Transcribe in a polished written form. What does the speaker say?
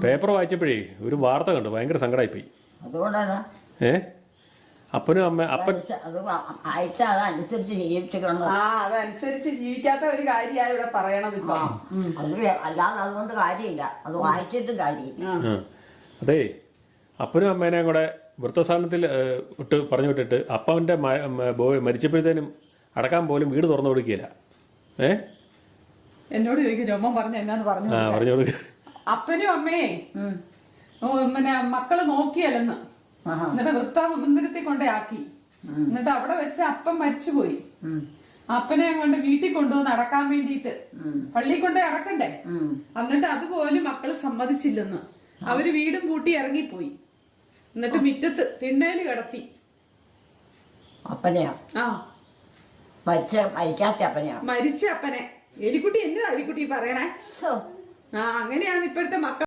Paper വായിച്ചപ്പോഴേ ഒരു വാർത്ത കണ്ടു, ഭയങ്കര സങ്കടമായിപ്പോയി. അതുകൊണ്ടാണ് അപ്പനും അപ്പൻ അത് അയച്ച അതനുസരിച്ച് ജീവിച്ചിട്ടുണ്ട്. അതനുസരിച്ച് ജീവിക്കാത്ത ഒരു കാര്യമാണ് ഇവിടെ പറയണത് ഇപ്പൊ. അത് അല്ലാതെ അതുകൊണ്ട് കാര്യമില്ല, അത് വായിച്ചിട്ടും കാര്യമില്ല. അതേ അപ്പനും അമ്മേനെയും കൂടെ വൃദ്ധസ്ഥാനത്തിൽ പറഞ്ഞു വിട്ടിട്ട് അപ്പൻ്റെ മരിച്ചപ്പോഴത്തേനും അടക്കാൻ പോലും വീട് തുറന്നു കൊടുക്കുകയില്ല. എന്നോട് ചോദിക്കും രോമൻ പറഞ്ഞ എന്നാന്ന് പറഞ്ഞു കൊടുക്കുക. അപ്പനും അമ്മയെ പിന്നെ മക്കള് നോക്കിയല്ലെന്ന്, എന്നിട്ട് വൃദ്ധമന്ദിരത്തിൽ കൊണ്ടേ ആക്കി. എന്നിട്ട് അവിടെ വെച്ച് അപ്പൻ മരിച്ചുപോയി. അപ്പനെ കൊണ്ട് വീട്ടിൽ കൊണ്ടുവന്ന് അടക്കാൻ വേണ്ടിയിട്ട് പള്ളി കൊണ്ടേ അടക്കണ്ടേ. എന്നിട്ട് അതുപോലും മക്കള് സമ്മതിച്ചില്ലെന്ന്. അവര് വീടും പൂട്ടി ഇറങ്ങിപ്പോയി. എന്നിട്ട് മുറ്റത്ത് തിണ്ണേല് കിടത്തി. അപ്പനെയാ? മരിക്കാത്ത അപ്പനെയാ? മരിച്ച അപ്പനെ. എലിക്കുട്ടി എന്നതാ എലിക്കുട്ടി പറയണേ? അങ്ങനെയാണ് ഇപ്പോഴത്തെ മക്കൾ.